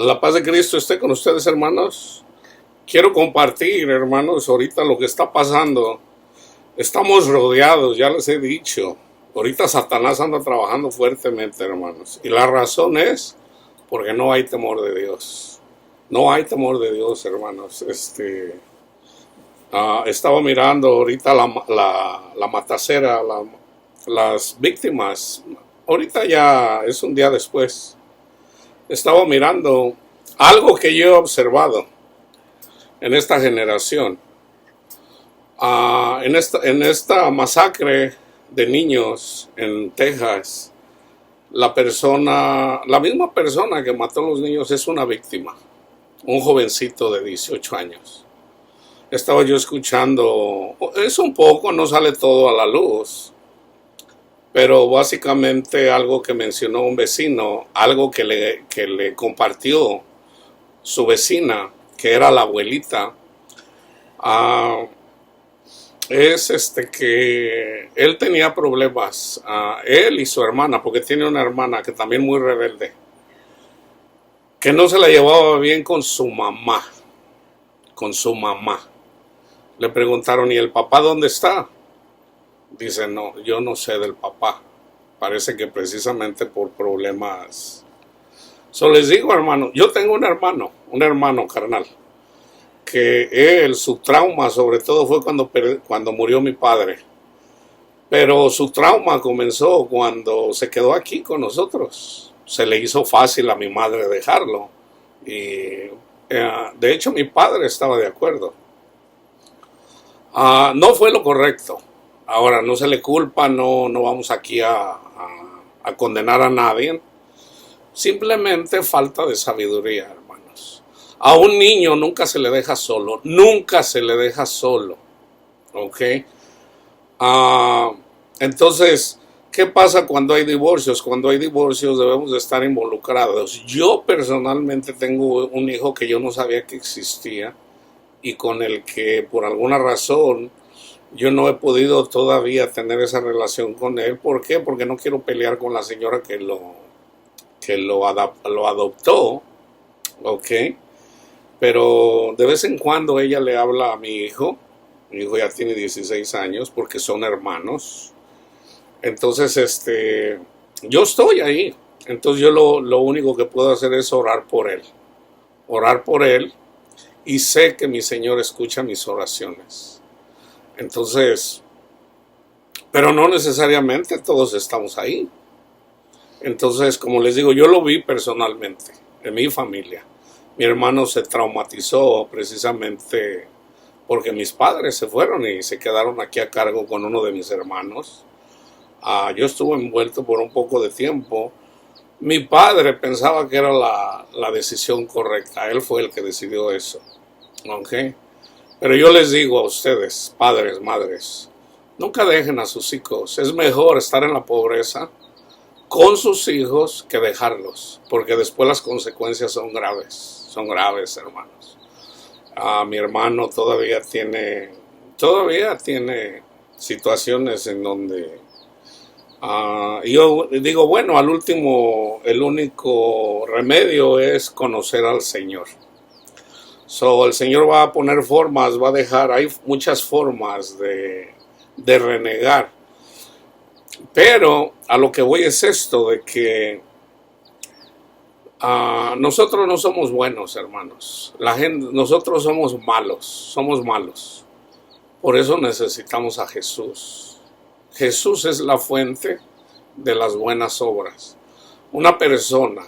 La paz de Cristo esté con ustedes, hermanos. Quiero compartir, hermanos, ahorita lo que está pasando. Estamos rodeados, ya les he dicho. Ahorita Satanás anda trabajando fuertemente, hermanos. Y la razón es porque no hay temor de Dios. No hay temor de Dios, hermanos. Estaba mirando ahorita la matacera, las víctimas. Ahorita ya es un día después. Estaba mirando algo que yo he observado en esta generación. En esta masacre de niños en Texas, la misma persona que mató a los niños es una víctima, un jovencito de 18 años. Estaba yo escuchando, es un poco, no sale todo a la luz, pero básicamente algo que mencionó un vecino, algo que le compartió su vecina, que era la abuelita, es que él tenía problemas, él y su hermana, porque tiene una hermana que también muy rebelde, que no se la llevaba bien con su mamá, Le preguntaron, ¿y el papá dónde está? Dice, no, yo no sé del papá. Parece que precisamente por problemas. Les digo, hermano, yo tengo un hermano carnal, que su trauma sobre todo fue cuando murió mi padre. Pero su trauma comenzó cuando se quedó aquí con nosotros. Se le hizo fácil a mi madre dejarlo. Y de hecho mi padre estaba de acuerdo. No fue lo correcto. Ahora, no se le culpa, no vamos aquí a condenar a nadie. Simplemente falta de sabiduría, hermanos. A un niño nunca se le deja solo, ¿ok? Entonces, ¿qué pasa cuando hay divorcios? Cuando hay divorcios debemos de estar involucrados. Yo personalmente tengo un hijo que yo no sabía que existía y con el que por alguna razón yo no he podido todavía tener esa relación con él. ¿Por qué? Porque no quiero pelear con la señora que lo adoptó, ¿ok? Pero de vez en cuando ella le habla a mi hijo ya tiene 16 años, porque son hermanos. Entonces, yo estoy ahí. Entonces yo lo único que puedo hacer es orar por él, y sé que mi Señor escucha mis oraciones. Entonces, pero no necesariamente todos estamos ahí. Entonces, como les digo, yo lo vi personalmente, en mi familia. Mi hermano se traumatizó precisamente porque mis padres se fueron y se quedaron aquí a cargo con uno de mis hermanos. Yo estuve envuelto por un poco de tiempo. Mi padre pensaba que era la decisión correcta. Él fue el que decidió eso. ¿Ok? Pero yo les digo a ustedes, padres, madres, nunca dejen a sus hijos. Es mejor estar en la pobreza con sus hijos que dejarlos, porque después las consecuencias son graves, hermanos. Mi hermano todavía tiene situaciones en donde yo digo, bueno, al último, el único remedio es conocer al Señor. El Señor va a poner formas, hay muchas formas de renegar. Pero a lo que voy es esto, de que nosotros no somos buenos, hermanos. Nosotros somos malos. Por eso necesitamos a Jesús. Jesús es la fuente de las buenas obras. Una persona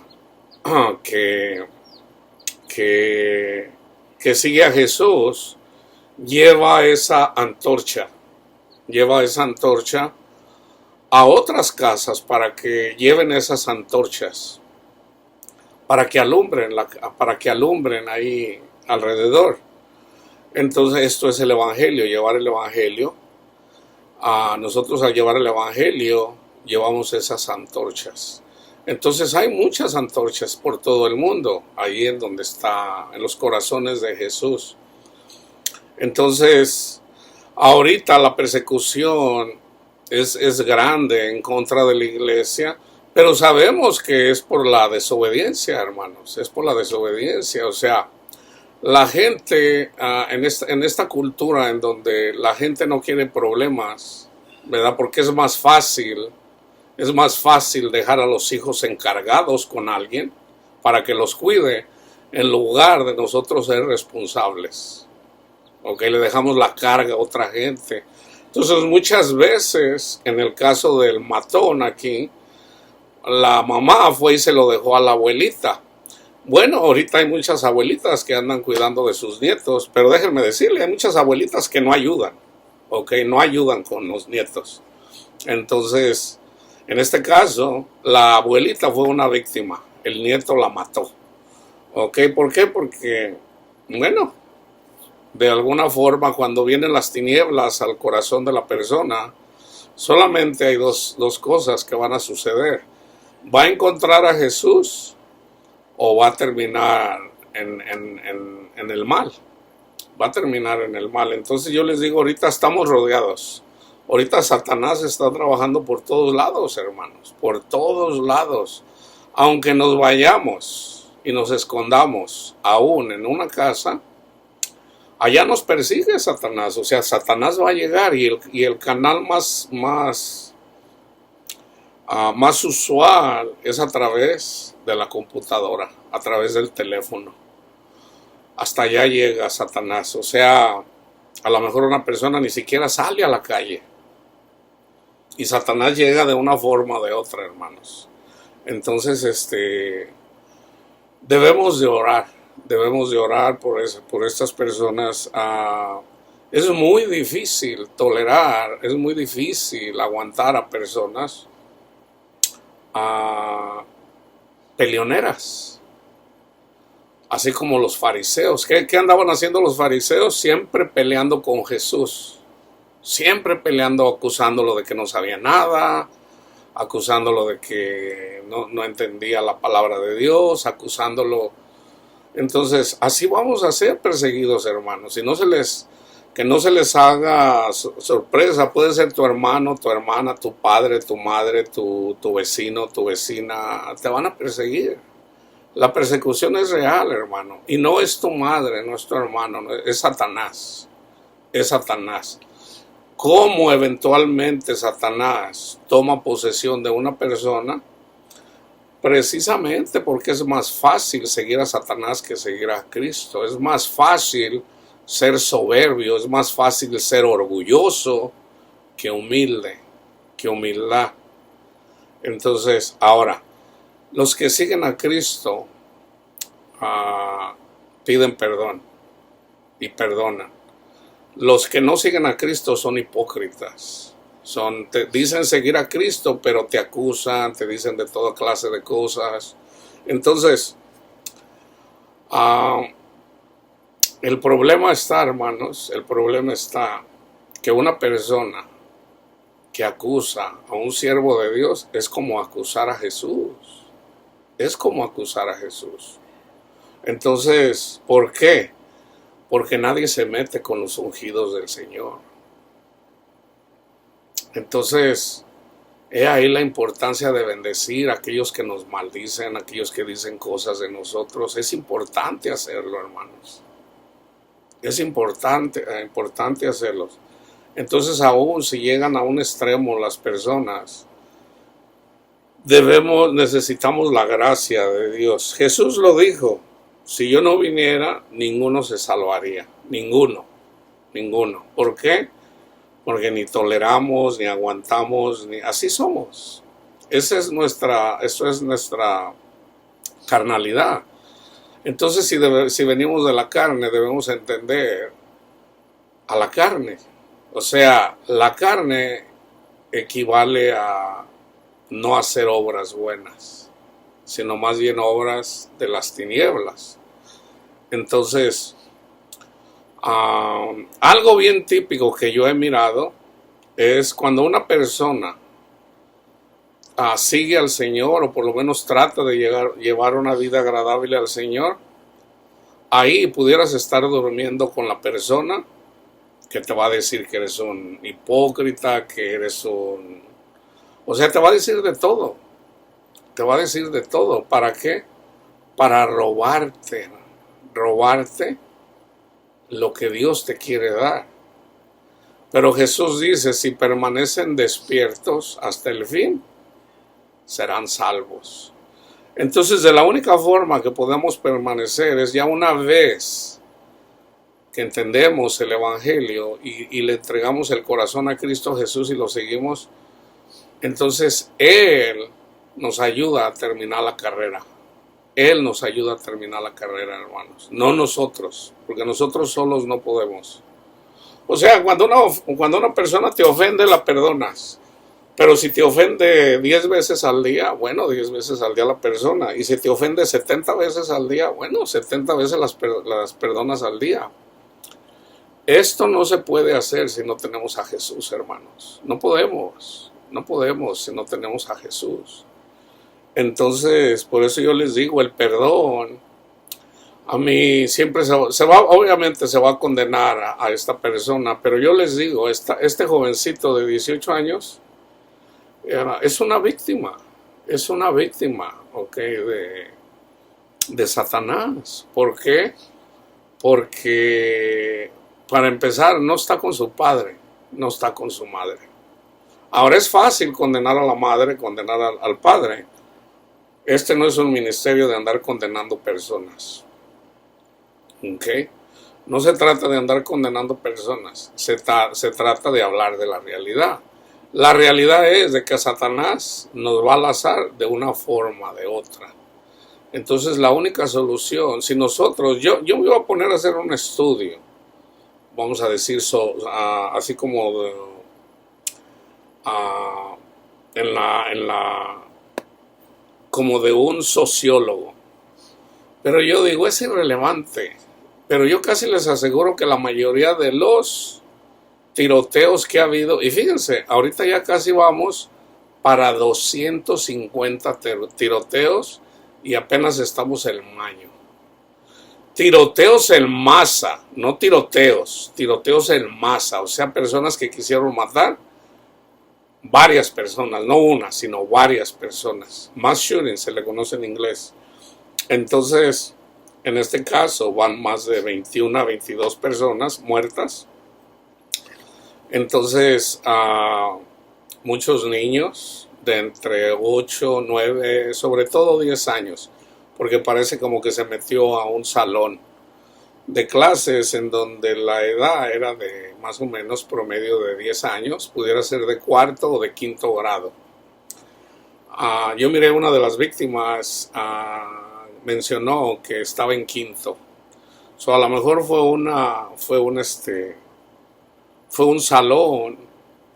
que sigue a Jesús lleva esa antorcha a otras casas para que lleven esas antorchas, para que alumbren ahí alrededor. Entonces esto es el Evangelio, llevar el Evangelio. Nosotros al llevar el Evangelio llevamos esas antorchas. Entonces hay muchas antorchas por todo el mundo, ahí en donde está, en los corazones de Jesús. Entonces, ahorita la persecución es grande en contra de la iglesia, Pero sabemos que es por la desobediencia, hermanos, es por la desobediencia. O sea, la gente en esta cultura en donde la gente no quiere problemas, ¿verdad? Porque es más fácil dejar a los hijos encargados con alguien para que los cuide en lugar de nosotros ser responsables. ¿Ok? Le dejamos la carga a otra gente. Entonces muchas veces, en el caso del matón aquí, la mamá fue y se lo dejó a la abuelita. Bueno, ahorita hay muchas abuelitas que andan cuidando de sus nietos, pero déjenme decirle, hay muchas abuelitas que no ayudan, ¿ok? No ayudan con los nietos. Entonces, en este caso, la abuelita fue una víctima, el nieto la mató, ¿ok? ¿Por qué? Porque, bueno, de alguna forma cuando vienen las tinieblas al corazón de la persona, solamente hay dos cosas que van a suceder. ¿Va a encontrar a Jesús o va a terminar en el mal? Va a terminar en el mal. Entonces yo les digo, ahorita estamos rodeados. Ahorita Satanás está trabajando por todos lados, hermanos, por todos lados. Aunque nos vayamos y nos escondamos aún en una casa, allá nos persigue Satanás. O sea, Satanás va a llegar y el canal más usual es a través de la computadora, a través del teléfono. Hasta allá llega Satanás. O sea, a lo mejor una persona ni siquiera sale a la calle. Y Satanás llega de una forma o de otra, hermanos. Entonces, debemos de orar por estas personas. Es muy difícil tolerar, es muy difícil aguantar a personas peleoneras, así como los fariseos. ¿Qué andaban haciendo los fariseos? Siempre peleando con Jesús, siempre peleando, acusándolo de que no sabía nada, acusándolo de que no entendía la palabra de Dios, acusándolo. Entonces, así vamos a ser perseguidos, hermanos. Que no se les haga sorpresa. Puede ser tu hermano, tu hermana, tu padre, tu madre, tu vecino, tu vecina. Te van a perseguir. La persecución es real, hermano. Y no es tu madre, no es tu hermano, es Satanás. Es Satanás. ¿Cómo eventualmente Satanás toma posesión de una persona? Precisamente porque es más fácil seguir a Satanás que seguir a Cristo. Es más fácil ser soberbio, es más fácil ser orgulloso que humilde, que humildad. Entonces, ahora, los que siguen a Cristo piden perdón y perdonan. Los que no siguen a Cristo son hipócritas. Te dicen seguir a Cristo, pero te acusan, te dicen de toda clase de cosas. Entonces, el problema está, hermanos, el problema está que una persona que acusa a un siervo de Dios es como acusar a Jesús. Es como acusar a Jesús. Entonces, ¿por qué? Porque nadie se mete con los ungidos del Señor. Entonces, he ahí la importancia de bendecir a aquellos que nos maldicen, a aquellos que dicen cosas de nosotros. Es importante hacerlo, hermanos. Es importante hacerlo. Entonces, aún si llegan a un extremo las personas, necesitamos la gracia de Dios. Jesús lo dijo, si yo no viniera, ninguno se salvaría. Ninguno. ¿Por qué? Porque ni toleramos, ni aguantamos, así somos. Eso es nuestra carnalidad. Entonces, si venimos de la carne, debemos entender a la carne. O sea, la carne equivale a no hacer obras buenas, sino más bien obras de las tinieblas. Entonces, algo bien típico que yo he mirado es cuando una persona sigue al Señor, o por lo menos trata de llevar una vida agradable al Señor, ahí pudieras estar durmiendo con la persona que te va a decir que eres un hipócrita, que eres o sea, te va a decir de todo. te va a decir de todo. ¿Para qué? Para robarte lo que Dios te quiere dar. Pero Jesús dice, si permanecen despiertos hasta el fin, serán salvos. Entonces, de la única forma que podemos permanecer es ya una vez que entendemos el Evangelio y le entregamos el corazón a Cristo Jesús y lo seguimos, entonces Él nos ayuda a terminar la carrera. Él nos ayuda a terminar la carrera, hermanos. No nosotros, porque nosotros solos no podemos. O sea, cuando una persona te ofende, la perdonas. Pero si te ofende 10 veces al día, bueno, 10 veces al día la persona. Y si te ofende 70 veces al día, bueno, 70 veces las perdonas al día. Esto no se puede hacer si no tenemos a Jesús, hermanos. No podemos si no tenemos a Jesús. Entonces, por eso yo les digo, el perdón, a mí siempre obviamente se va a condenar a esta persona, pero yo les digo, este jovencito de 18 años es una víctima, ¿ok? De Satanás. ¿Por qué? Porque, para empezar, no está con su padre, no está con su madre. Ahora es fácil condenar a la madre, condenar al padre. Este no es un ministerio de andar condenando personas. ¿Ok? No se trata de andar condenando personas. Se trata de hablar de la realidad. La realidad es de que Satanás nos va a lazar de una forma o de otra. Entonces la única solución, si nosotros, yo me voy a poner a hacer un estudio, vamos a decir, así como como de un sociólogo. Pero yo digo, es irrelevante. Pero yo casi les aseguro que la mayoría de los tiroteos que ha habido, y fíjense, ahorita ya casi vamos para 250 tiroteos y apenas estamos en mayo. Tiroteos en masa, no tiroteos en masa, o sea, personas que quisieron matar varias personas, no una, sino varias personas. Mass shooting se le conoce en inglés. Entonces, en este caso van más de 21 a 22 personas muertas. Entonces, muchos niños de entre 8, 9, sobre todo 10 años, porque parece como que se metió a un salón de clases en donde la edad era de más o menos promedio de 10 años, pudiera ser de cuarto o de quinto grado. Yo miré una de las víctimas, mencionó que estaba en quinto. A lo mejor fue un salón,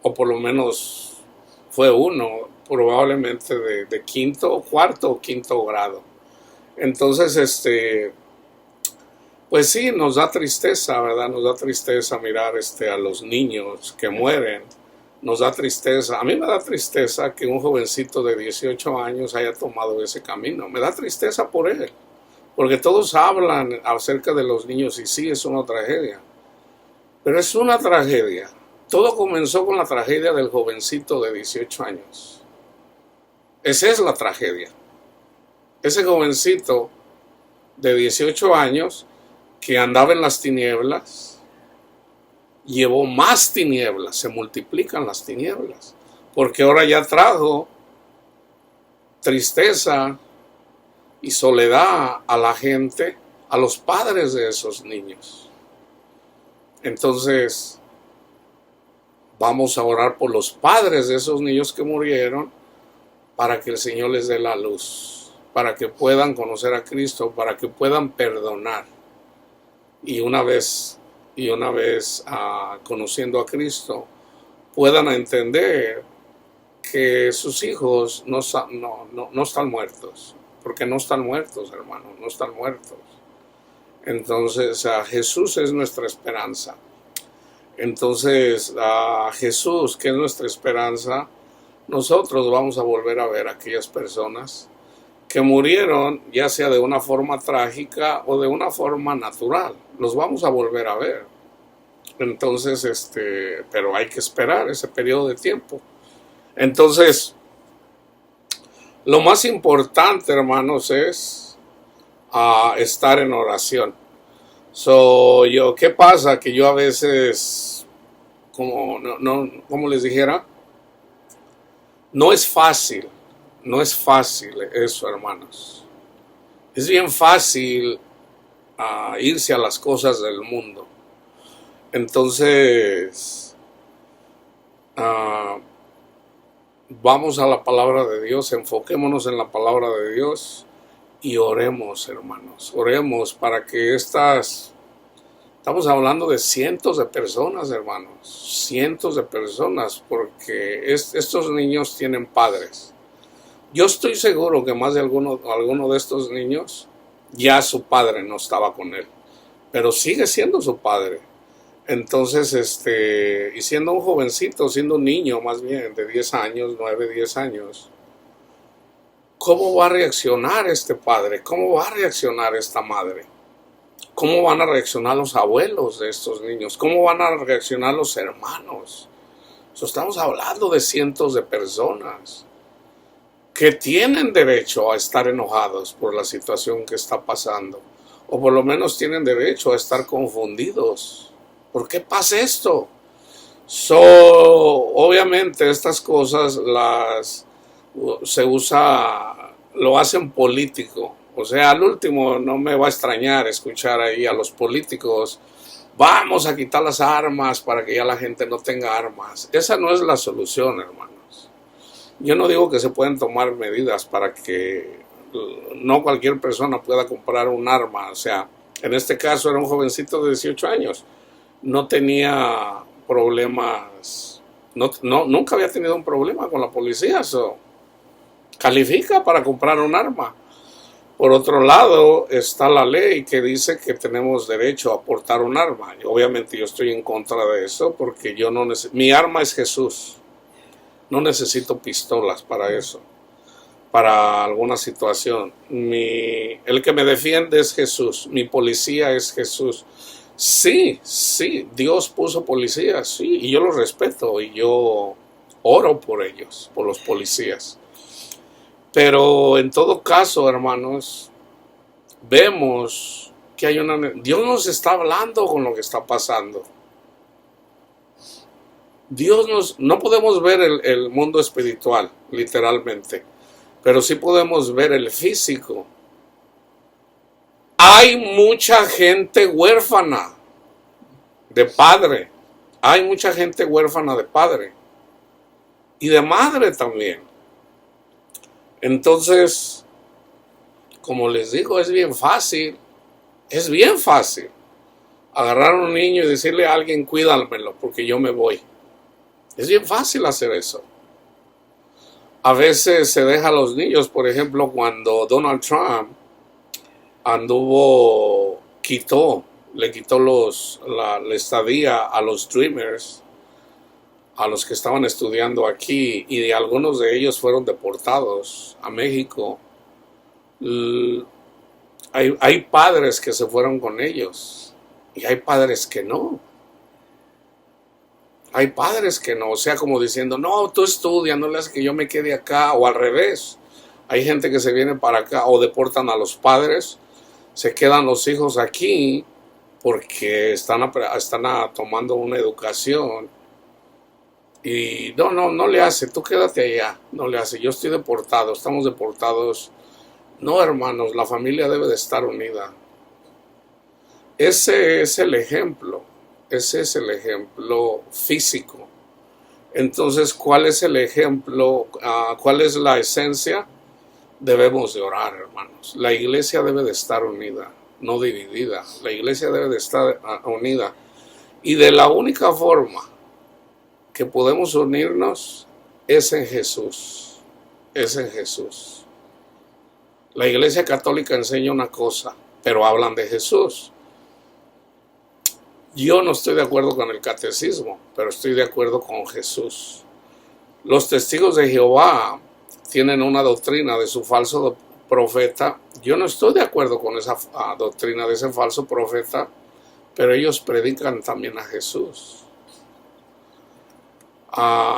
o por lo menos fue uno, probablemente de quinto, cuarto o quinto grado. Entonces, pues sí, nos da tristeza, ¿verdad? Nos da tristeza mirar a los niños que mueren. Nos da tristeza. A mí me da tristeza que un jovencito de 18 años haya tomado ese camino. Me da tristeza por él. Porque todos hablan acerca de los niños y sí, es una tragedia. Pero es una tragedia. Todo comenzó con la tragedia del jovencito de 18 años. Esa es la tragedia. Ese jovencito de 18 años que andaba en las tinieblas, llevó más tinieblas, se multiplican las tinieblas, porque ahora ya trajo tristeza y soledad a la gente, a los padres de esos niños. Entonces, vamos a orar por los padres de esos niños que murieron, para que el Señor les dé la luz, para que puedan conocer a Cristo, para que puedan perdonar. Y una vez conociendo a Cristo, puedan entender que sus hijos no están muertos, porque no están muertos, hermanos, no están muertos. Entonces, Jesús es nuestra esperanza. Entonces, a Jesús, que es nuestra esperanza, nosotros vamos a volver a ver a aquellas personas que murieron, ya sea de una forma trágica o de una forma natural. Los vamos a volver a ver. Entonces, pero hay que esperar ese periodo de tiempo. Entonces, Lo más importante, hermanos, es estar en oración. ¿Qué pasa? Que yo a veces, como les dijera, no es fácil, no es fácil eso, hermanos. Es bien fácil irse a las cosas del mundo. Entonces, ah, vamos a la palabra de Dios, enfoquémonos en la palabra de Dios y oremos, hermanos. Oremos para que estamos hablando de cientos de personas, hermanos, cientos de personas, porque estos niños tienen padres. Yo estoy seguro que más de alguno de estos niños, ya su padre no estaba con él, pero sigue siendo su padre. Entonces, y siendo un jovencito, siendo un niño más bien, de 10 años, 9, 10 años, ¿cómo va a reaccionar este padre? ¿Cómo va a reaccionar esta madre? ¿Cómo van a reaccionar los abuelos de estos niños? ¿Cómo van a reaccionar los hermanos? Estamos hablando de cientos de personas que tienen derecho a estar enojados por la situación que está pasando, o por lo menos tienen derecho a estar confundidos. ¿Por qué pasa esto? Obviamente estas cosas lo hacen político. O sea, al último no me va a extrañar escuchar ahí a los políticos: vamos a quitar las armas para que ya la gente no tenga armas. Esa no es la solución, hermanos. Yo no digo que se pueden tomar medidas para que no cualquier persona pueda comprar un arma. O sea, en este caso era un jovencito de 18 años. No tenía problemas, nunca había tenido un problema con la policía, califica para comprar un arma. Por otro lado, está la ley que dice que tenemos derecho a portar un arma. Obviamente yo estoy en contra de eso porque mi arma es Jesús. No necesito pistolas para eso, para alguna situación. El que me defiende es Jesús, mi policía es Jesús. Sí, Dios puso policías, sí, y yo los respeto y yo oro por ellos, por los policías. Pero en todo caso, hermanos, vemos que Dios nos está hablando con lo que está pasando. No podemos ver el mundo espiritual, literalmente, pero sí podemos ver el físico. Hay mucha gente huérfana de padre. Hay mucha gente huérfana de padre. Y de madre también. Entonces, como les digo, es bien fácil. Es bien fácil agarrar a un niño y decirle a alguien: cuídamelo porque yo me voy. Es bien fácil hacer eso. A veces se deja a los niños, por ejemplo, cuando Donald Trump le quitó la estadía a los Dreamers, a los que estaban estudiando aquí, y algunos de ellos fueron deportados a México. Hay padres que se fueron con ellos y hay padres que no. Hay padres que no, o sea, como diciendo: no, tú estudia, no le haces que yo me quede acá, o al revés. Hay gente que se viene para acá o deportan a los padres. Se quedan los hijos aquí porque están tomando una educación. Y no le hace, tú quédate allá. No le hace, yo estoy deportado, estamos deportados. No, hermanos, la familia debe de estar unida. Ese es el ejemplo físico. Entonces, ¿cuál es el ejemplo? ¿Cuál es la esencia? Debemos de orar, hermanos. La iglesia debe de estar unida, no dividida. La iglesia debe de estar unida. Y de la única forma que podemos unirnos es en Jesús. Es en Jesús. La iglesia católica enseña una cosa, pero hablan de Jesús. Yo no estoy de acuerdo con el catecismo, pero estoy de acuerdo con Jesús. Los testigos de Jehová tienen una doctrina de su falso profeta. Yo no estoy de acuerdo con esa doctrina de ese falso profeta, pero ellos predican también a Jesús.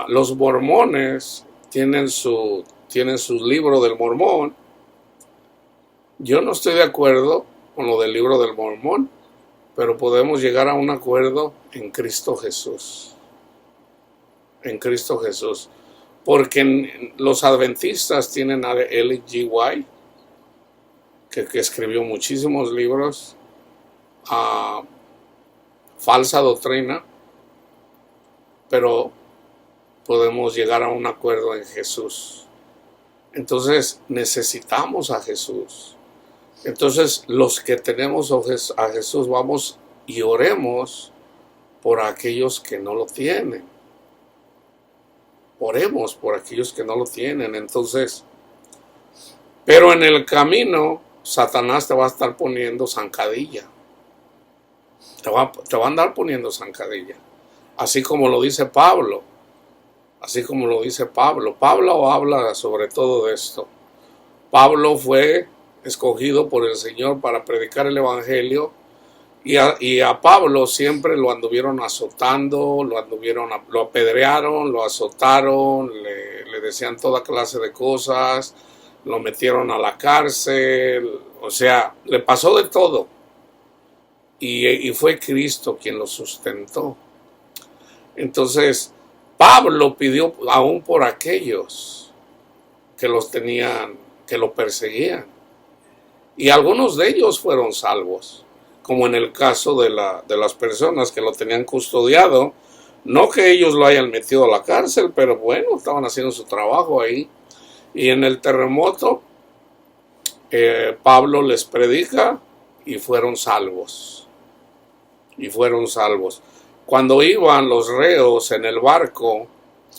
Los mormones tienen su tienen su libro del Mormón. Yo no estoy de acuerdo con lo del libro del Mormón, pero podemos llegar a un acuerdo en Cristo Jesús. En Cristo Jesús. Porque los adventistas tienen a Ellen G. White, que escribió muchísimos libros, a falsa doctrina, pero podemos llegar a un acuerdo en Jesús. Entonces necesitamos a Jesús. Entonces los que tenemos a Jesús, vamos y oremos por aquellos que no lo tienen. Oremos por aquellos que no lo tienen. Entonces, pero en el camino Satanás te va a estar poniendo zancadilla. Te va a andar poniendo zancadilla. Así como lo dice Pablo. Así como lo dice Pablo. Pablo habla sobre todo de esto. Pablo fue escogido por el Señor para predicar el Evangelio. Y a Pablo siempre lo anduvieron azotando, lo apedrearon, lo azotaron, le decían toda clase de cosas, lo metieron a la cárcel, o sea, le pasó de todo. Y fue Cristo quien lo sustentó. Entonces, Pablo pidió aún por aquellos que los tenían, que lo perseguían. Y algunos de ellos fueron salvos, como en el caso de las personas que lo tenían custodiado. No que ellos lo hayan metido a la cárcel, pero bueno, estaban haciendo su trabajo ahí. Y en el terremoto, Pablo les predica y fueron salvos. Y fueron salvos. Cuando iban los reos en el barco,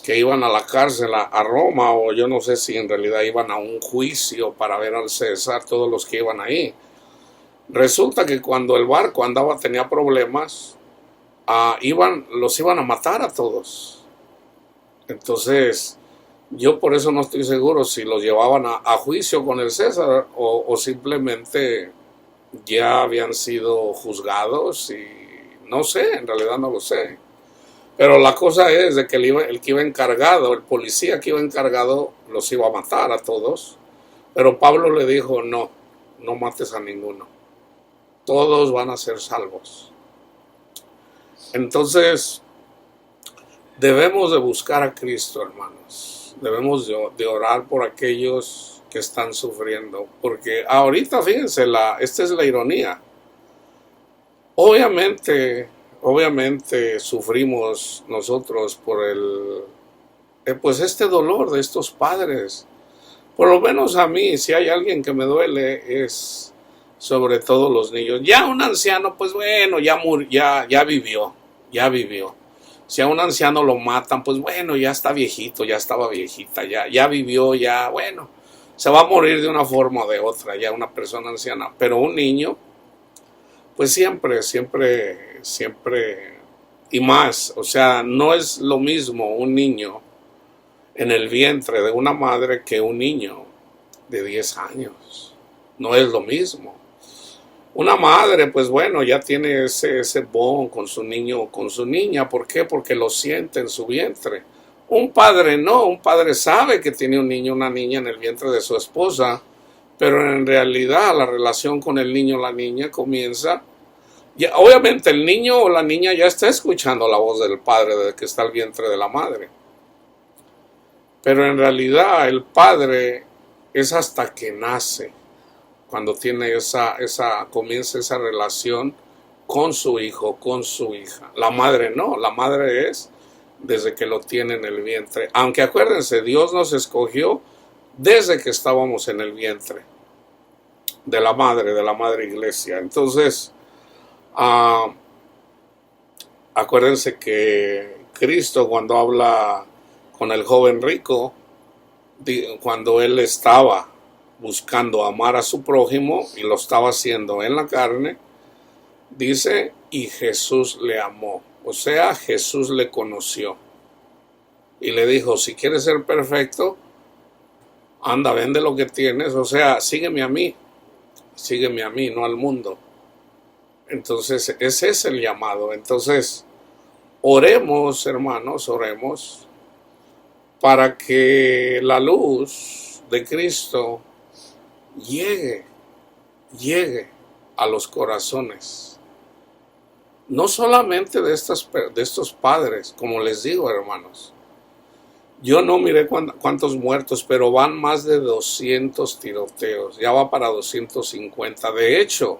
que iban a la cárcel a Roma, o yo no sé si en realidad iban a un juicio para ver al César, todos los que iban ahí. Resulta que cuando el barco tenía problemas, los iban a matar a todos. Entonces, yo por eso no estoy seguro si los llevaban a juicio con el César o simplemente ya habían sido juzgados y no sé, en realidad no lo sé. Pero la cosa es de que el que iba encargado, el policía que iba encargado, los iba a matar a todos. Pero Pablo le dijo, no mates a ninguno. Todos van a ser salvos. Entonces, debemos de buscar a Cristo, hermanos. Debemos de orar por aquellos que están sufriendo. Porque ahorita, fíjense, esta es la ironía. Obviamente sufrimos nosotros por pues este dolor de estos padres. Por lo menos a mí, si hay alguien que me duele, es sobre todo los niños. Ya un anciano, pues bueno, ya vivió. Si a un anciano lo matan, pues bueno, ya está viejito, ya estaba viejita, ya vivió, ya bueno, se va a morir de una forma o de otra, ya una persona anciana. Pero un niño, pues siempre, y más, o sea, no es lo mismo un niño en el vientre de una madre que un niño de 10 años. No es lo mismo. Una madre, pues bueno, ya tiene ese bond con su niño o con su niña. ¿Por qué? Porque lo siente en su vientre. Un padre no, un padre sabe que tiene un niño o una niña en el vientre de su esposa, pero en realidad la relación con el niño o la niña comienza. Ya, obviamente el niño o la niña ya está escuchando la voz del padre desde que está al vientre de la madre. Pero en realidad el padre es hasta que nace, cuando tiene comienza esa relación con su hijo, con su hija. La madre no, la madre es desde que lo tiene en el vientre. Aunque acuérdense, Dios nos escogió desde que estábamos en el vientre de la madre iglesia. Entonces, acuérdense que Cristo, cuando habla con el joven rico, cuando él estaba buscando amar a su prójimo y lo estaba haciendo en la carne, dice, y Jesús le amó. O sea, Jesús le conoció y le dijo, si quieres ser perfecto, anda, vende lo que tienes, o sea, sígueme a mí, no al mundo. Entonces, ese es el llamado. Entonces, oremos, hermanos, oremos para que la luz de Cristo llegue a los corazones. No solamente de estos padres, como les digo, hermanos. Yo no miré cuántos muertos, pero van más de 200 tiroteos. Ya va para 250. De hecho,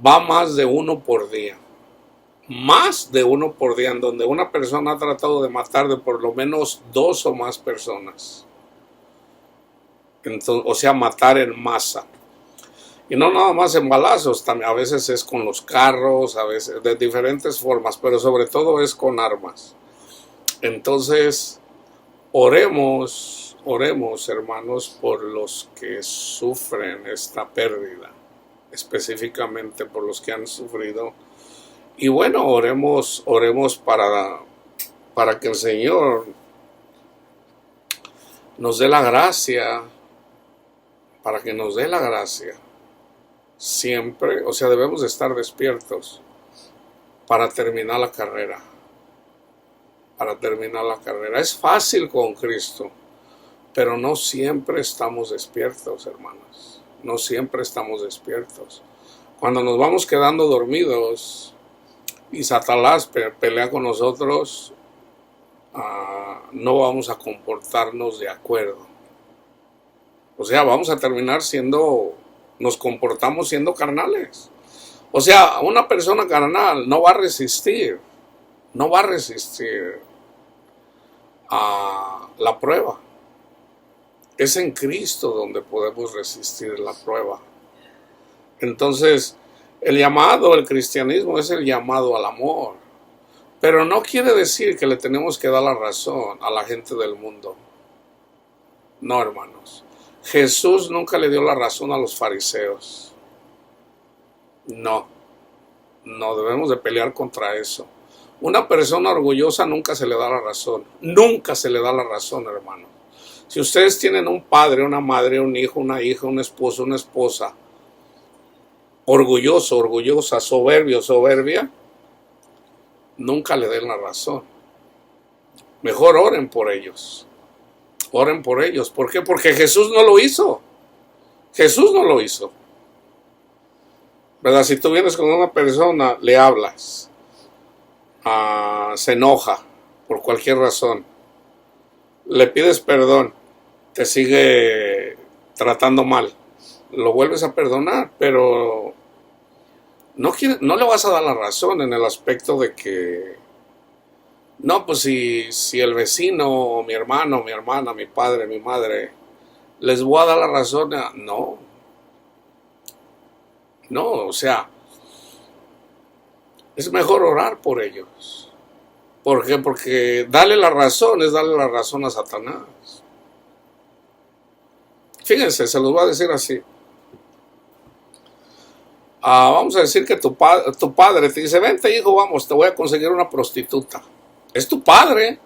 va más de uno por día. Más de uno por día, en donde una persona ha tratado de matar de por lo menos 2 o más personas. Entonces, o sea, matar en masa. Y no nada más en balazos, también a veces es con los carros, a veces de diferentes formas, pero sobre todo es con armas. Entonces, oremos, hermanos, por los que sufren esta pérdida, específicamente por los que han sufrido. Y bueno, oremos para que el Señor nos dé la gracia, para que nos dé la gracia. Siempre, o sea, debemos de estar despiertos para terminar la carrera. Para terminar la carrera. Es fácil con Cristo, pero no siempre estamos despiertos, hermanos. No siempre estamos despiertos. Cuando nos vamos quedando dormidos y Satanás pelea con nosotros, no vamos a comportarnos de acuerdo. O sea, vamos a terminar nos comportamos siendo carnales. O sea, una persona carnal no va a resistir a la prueba. Es en Cristo donde podemos resistir la prueba. Entonces, el cristianismo es el llamado al amor. Pero no quiere decir que le tenemos que dar la razón a la gente del mundo. No, hermanos. Jesús nunca le dio la razón a los fariseos. No debemos de pelear contra eso. Una persona orgullosa nunca se le da la razón. Nunca se le da la razón, hermano. Si ustedes tienen un padre, una madre, un hijo, una hija, un esposo, una esposa, orgulloso, orgullosa, soberbio, soberbia, nunca le den la razón. Mejor oren por ellos. Oren por ellos. ¿Por qué? Porque Jesús no lo hizo. Jesús no lo hizo. ¿Verdad? Si tú vienes con una persona, le hablas, se enoja por cualquier razón, le pides perdón, te sigue tratando mal, lo vuelves a perdonar, pero no le vas a dar la razón en el aspecto de que no, pues si el vecino, mi hermano, mi hermana, mi padre, mi madre, les voy a dar la razón. No, o sea, es mejor orar por ellos. ¿Por qué? Porque darle la razón es darle la razón a Satanás. Fíjense, se los voy a decir así. Vamos a decir que tu padre te dice, vente hijo, vamos, te voy a conseguir una prostituta. Es tu padre,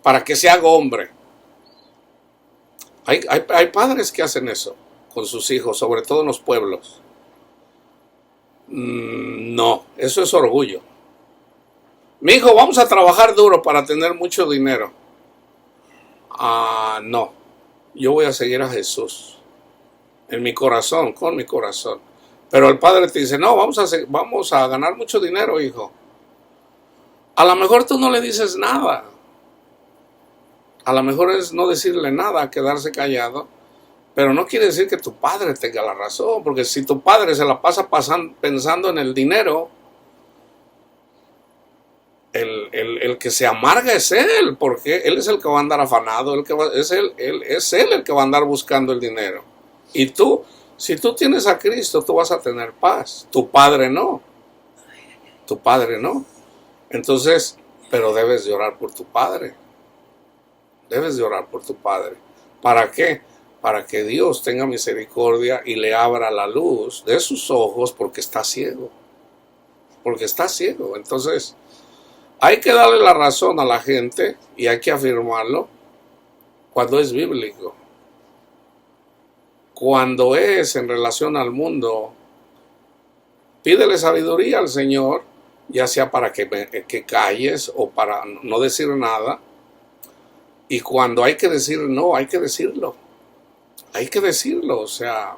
para que se haga hombre. Hay padres que hacen eso con sus hijos, sobre todo en los pueblos. No, eso es orgullo. Mi hijo, vamos a trabajar duro para tener mucho dinero. No, yo voy a seguir a Jesús en mi corazón, con mi corazón. Pero el padre te dice, no, vamos a ganar mucho dinero, hijo. A lo mejor tú no le dices nada. A lo mejor es no decirle nada, quedarse callado. Pero no quiere decir que tu padre tenga la razón. Porque si tu padre se la pasa pensando en el dinero, el que se amarga es él. Porque él es el que va a andar afanado. Es él el que va a andar buscando el dinero. Y tú, si tú tienes a Cristo, tú vas a tener paz. Tu padre no. Tu padre no. Entonces, pero debes de orar por tu padre. Debes de orar por tu padre. ¿Para qué? Para que Dios tenga misericordia y le abra la luz de sus ojos porque está ciego. Porque está ciego. Entonces, hay que darle la razón a la gente y hay que afirmarlo cuando es bíblico. Cuando es en relación al mundo, pídele sabiduría al Señor, ya sea para que calles o para no decir nada. Y cuando hay que decir no, hay que decirlo. Hay que decirlo. O sea,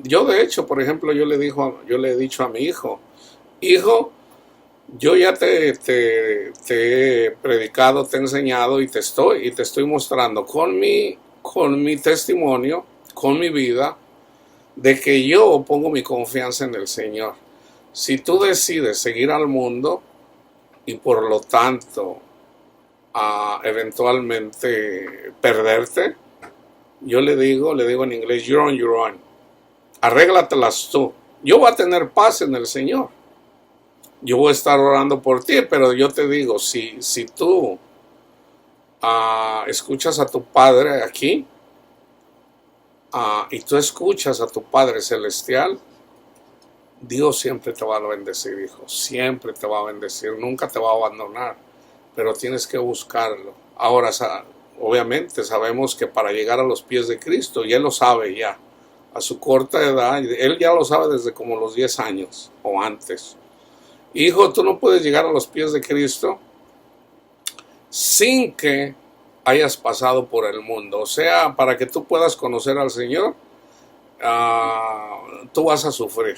yo de hecho, por ejemplo, yo le he dicho a mi hijo, hijo, yo ya te he predicado, te he enseñado y te estoy mostrando con mi testimonio, con mi vida, de que yo pongo mi confianza en el Señor. Si tú decides seguir al mundo y por lo tanto eventualmente perderte, yo le digo en inglés, you're on your own. Arréglatelas tú. Yo voy a tener paz en el Señor. Yo voy a estar orando por ti, pero yo te digo, si tú escuchas a tu Padre aquí, y tú escuchas a tu Padre Celestial, Dios siempre te va a bendecir, hijo. Siempre te va a bendecir. Nunca te va a abandonar. Pero tienes que buscarlo. Ahora, obviamente sabemos que para llegar a los pies de Cristo, y Él lo sabe ya, a su corta edad, Él ya lo sabe desde como los 10 años o antes. Hijo, tú no puedes llegar a los pies de Cristo sin que hayas pasado por el mundo. O sea, para que tú puedas conocer al Señor, tú vas a sufrir.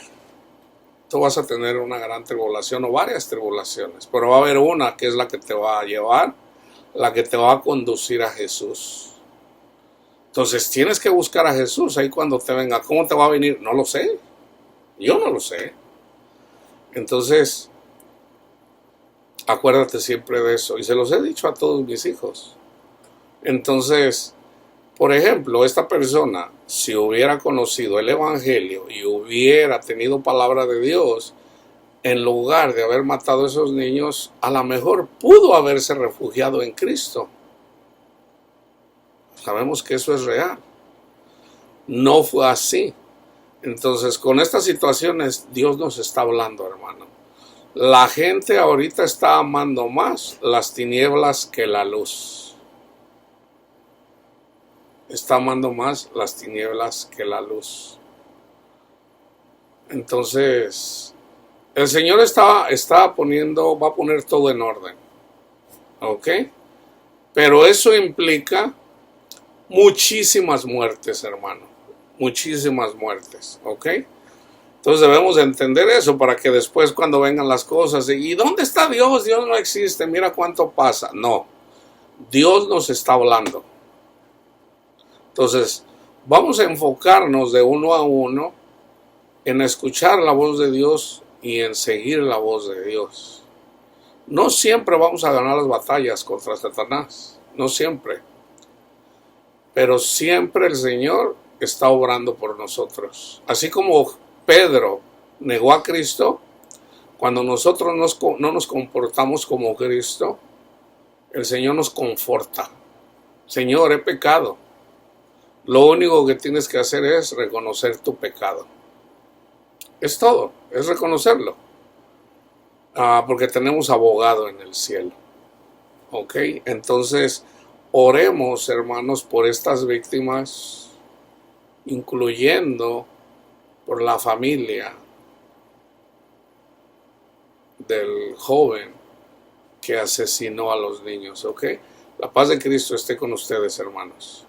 Tú vas a tener una gran tribulación o varias tribulaciones, pero va a haber una que es la que te va a llevar, la que te va a conducir a Jesús. Entonces tienes que buscar a Jesús ahí cuando te venga. ¿Cómo te va a venir? No lo sé. Yo no lo sé. Entonces, acuérdate siempre de eso. Y se los he dicho a todos mis hijos. Entonces, por ejemplo, esta persona, si hubiera conocido el Evangelio y hubiera tenido palabra de Dios, en lugar de haber matado a esos niños, a lo mejor pudo haberse refugiado en Cristo. Sabemos que eso es real. No fue así. Entonces, con estas situaciones, Dios nos está hablando, hermano. La gente ahorita está amando más las tinieblas que la luz. Está amando más las tinieblas que la luz. Entonces, el Señor va a poner todo en orden. ¿Ok? Pero eso implica muchísimas muertes, hermano. Muchísimas muertes. ¿Ok? Entonces debemos de entender eso para que después cuando vengan las cosas, ¿y dónde está Dios? Dios no existe, mira cuánto pasa. No, Dios nos está hablando. Entonces, vamos a enfocarnos de uno a uno en escuchar la voz de Dios y en seguir la voz de Dios. No siempre vamos a ganar las batallas contra Satanás, no siempre. Pero siempre el Señor está obrando por nosotros. Así como Pedro negó a Cristo, cuando nosotros no nos comportamos como Cristo, el Señor nos conforta. Señor, he pecado. Lo único que tienes que hacer es reconocer tu pecado. Es todo, es reconocerlo. Porque tenemos abogado en el cielo. ¿Ok? Entonces, oremos, hermanos, por estas víctimas, incluyendo por la familia del joven que asesinó a los niños. ¿Ok? La paz de Cristo esté con ustedes, hermanos.